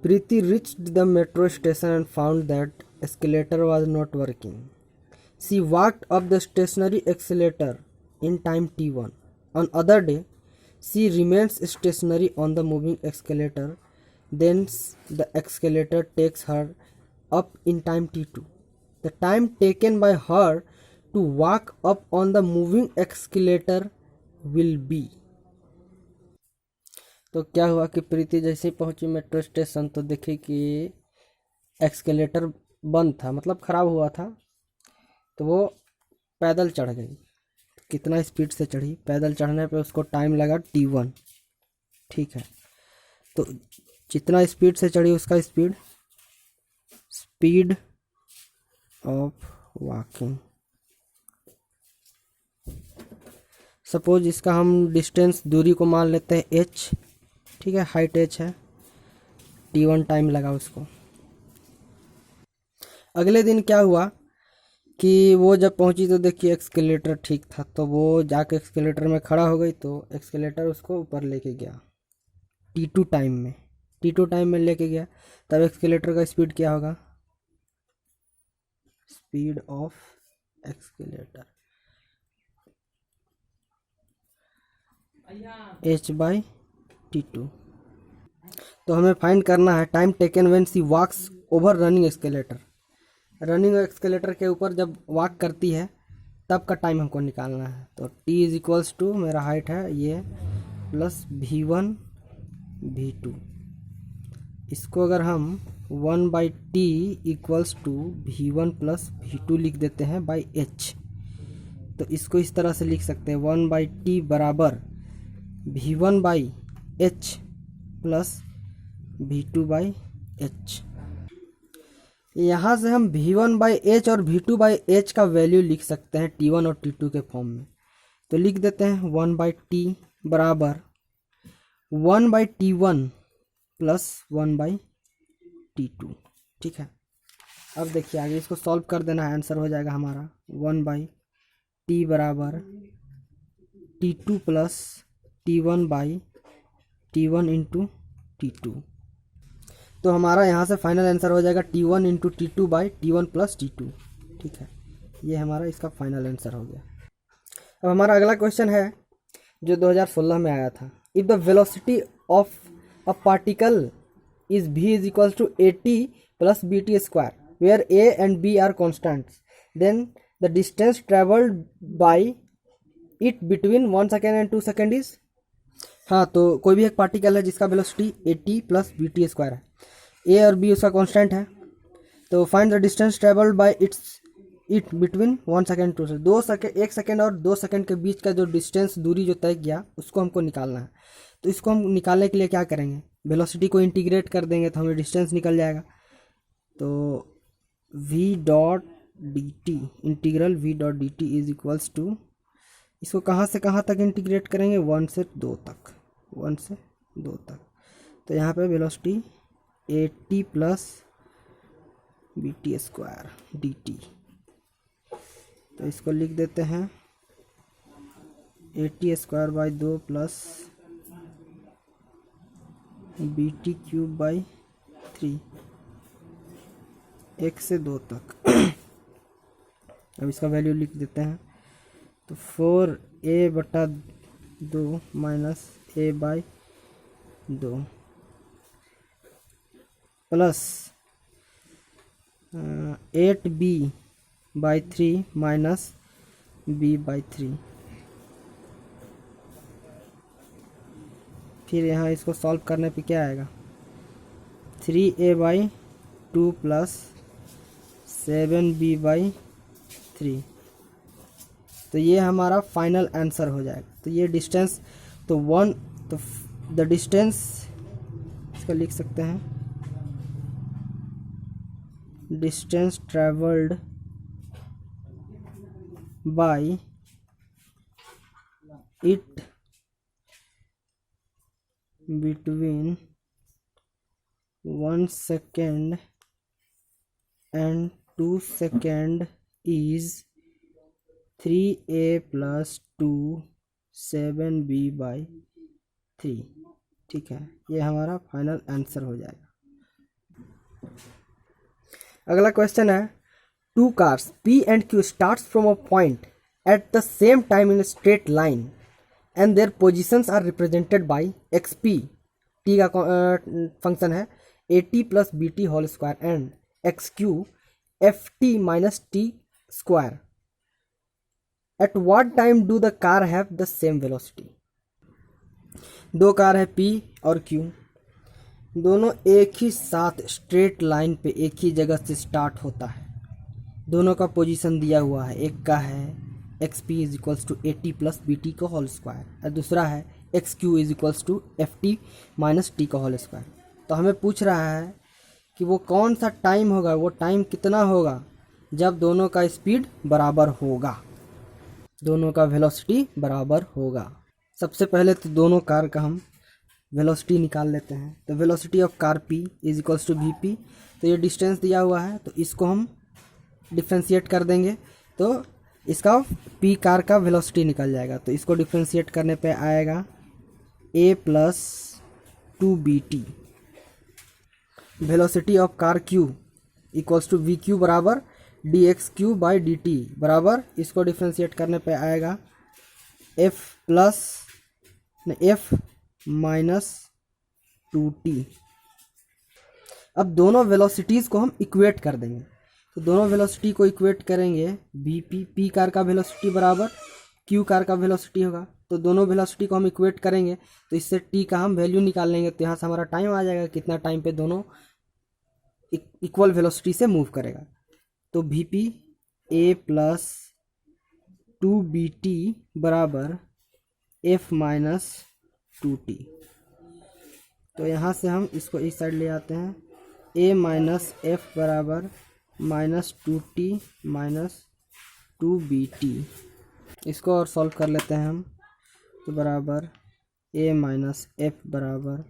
Preeti reached the metro station and found that escalator was not working. She walked up the stationary escalator in time t1. On other day, she remains stationary on the moving escalator. Then the escalator takes her up in time t2. The time taken by her to walk up on the moving escalator will be. तो क्या हुआ कि प्रीति जैसे ही पहुंची metro station तो देखी कि escalator बंद था, मतलब ख़राब हुआ था। तो वो पैदल चढ़ गई। कितना स्पीड से चढ़ी? पैदल चढ़ने पे उसको टाइम लगा t1। ठीक है, तो जितना स्पीड से चढ़ी उसका स्पीड ऑफ वॉकिंग। सपोज इसका हम डिस्टेंस दूरी को मान लेते हैं h। ठीक है, हाइट h है, t1 टाइम लगा उसको। अगले दिन क्या हुआ कि वो जब पहुंची तो देखिए एक्सकेलेटर ठीक था, तो वो जाके एक्सकेलेटर में खड़ा हो गई। तो एक्सकेलेटर उसको ऊपर लेके गया t2 टाइम में। t2 टाइम में लेके गया, तब एक्सकेलेटर का स्पीड क्या होगा? Speed of escalator h/t2। तो हमें फाइंड करना है time taken when she walks over running escalator. Running escalator के ऊपर जब वॉक करती है तब का टाइम हमको निकालना है। तो t इज इक्वल्स टू, मेरा हाइट है ये, प्लस v1 v2। इसको अगर हम 1/t equals to v1 plus v2 लिख देते हैं बाई h, तो इसको इस तरह से लिख सकते हैं 1/t बराबर v1/h प्लस v2/h। यहाँ से हम v1/h और v2/h का वैल्यू लिख सकते हैं t1 और t2 के फॉर्म में। तो लिख देते हैं 1/t बराबर 1/t1 प्लस 1/t2। ठीक है, अब देखिए आगे इसको सॉल्व कर देना है, आंसर हो जाएगा हमारा 1/t बराबर t2 plus t1/t1 into t2। तो हमारा यहाँ से फाइनल आंसर हो जाएगा t1 into t2/t1 plus t2। ठीक है, ये हमारा इसका फाइनल आंसर हो गया। अब हमारा अगला क्वेश्चन है जो 2016 में आया था। If the velocity of a particle is v is equal to at plus bt square where a and b are constants, then the distance travelled by it between 1 second and 2 second is. हाँ, तो कोई भी एक particle है जिसका velocity at plus bt square है, a और b उसका कांस्टेंट है। तो find the distance travelled by it between 1 second 2 second. 1 second और 2 सेकेंड के बीच का जो डिस्टेंस, दूरी जो तय किया, उसको हमको निकालना है। तो इसको हम निकालने के लिए क्या करेंगे? वेलोसिटी को इंटीग्रेट कर देंगे तो हमें डिस्टेंस निकल जाएगा। तो v.dt integral v.dt is equals to, इसको कहाँ से कहाँ तक इंटीग्रेट करेंगे? 1 से 2 तक, 1 से 2 तक। तो यहाँ पे velocity at plus bt square dt। तो इसको लिख देते हैं at square by 2 plus bt cube by 3, 1 से 2 तक। अब इसका वैल्यू लिख देते हैं। तो 4a/2 minus a/2 plus 8b/3 minus b/3। फिर यहाँ इसको सॉल्व करने पे क्या आएगा? 3a/2 plus 7b/3। तो ये हमारा फाइनल आंसर हो जाएगा। तो ये डिस्टेंस, तो द डिस्टेंस, इसका लिख सकते हैं distance travelled by it between 1 second and 2 second is 3a plus 2 7b/3। ठीक है, ये हमारा फाइनल आंसर हो जाएगा। अगला क्वेश्चन है, two cars P and Q starts from a point at the same time in straight line and their positions are represented by XP, T का फंक्शन है AT plus BT whole square and XQ FT minus T square, at what time do the car have the same velocity. दो car है P और Q, दोनों एक ही साथ straight line पे एक ही जगह से स्टार्ट होता है। दोनों का पोजीशन दिया हुआ है, एक का है XP is equals to AT plus BT का होल स्क्वायर और दूसरा है XQ is equals to FT minus T का होल स्क्वायर। तो हमें पूछ रहा है कि वो कौन सा टाइम होगा, वो टाइम कितना होगा जब दोनों का स्पीड बराबर होगा, दोनों का वेलोसिटी बराबर होगा। सबसे पहले तो दोनों कार का हम वेलोसिटी निकाल लेते हैं। तो velocity of car P is equals to VP, तो ये डिस्टेंस दिया हुआ है तो इसको हम डिफ्रेंशिएट कर देंगे तो इसका P कार का वेलोसिटी निकल जाएगा। तो इसको डिफ्रेंशिएट करने पे आएगा A plus 2BT। Velocity of car Q equals to VQ बराबर DXQ बाई DT बराबर, इसको डिफ्रेंशिएट करने पे आएगा F माइनस 2T। अब दोनों वेलोसिटीज़ को हम इक्वेट कर देंगे। तो दोनों वेलोसिटी को इक्वेट करेंगे, P कार का वेलोसिटी बराबर Q कार का वेलोसिटी होगा। तो दोनों वेलोसिटी को हम इक्वेट करेंगे तो इससे T का हम वैल्यू निकाल लेंगे। तो यहाँ से हमारा टाइम आ जाएगा, कितना टाइम पे दोनों इक्वल वेलोसिटी से मूव करेगा। तो VP A प्लस 2BT बराबर F माइनस 2T। तो यहाँ से हम इसको इस साइड ले आते हैं, A माइनस F बराबर माइनस 2T माइनस 2BT। इसको और सॉल्व कर लेते हैं हम, तो बराबर A माइनस F बराबर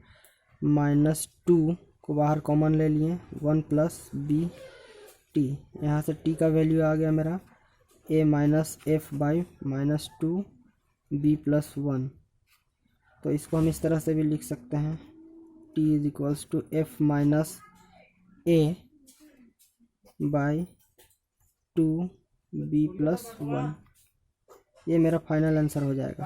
माइनस 2 को बाहर कॉमन ले लिए 1 प्लस BT। यहाँ से T का वैल्यू आ गया मेरा A minus F by minus 2B plus 1। तो इसको हम इस तरह से भी लिख सकते हैं, T is equals to F minus A by 2B plus 1। ये मेरा फाइनल आंसर हो जाएगा।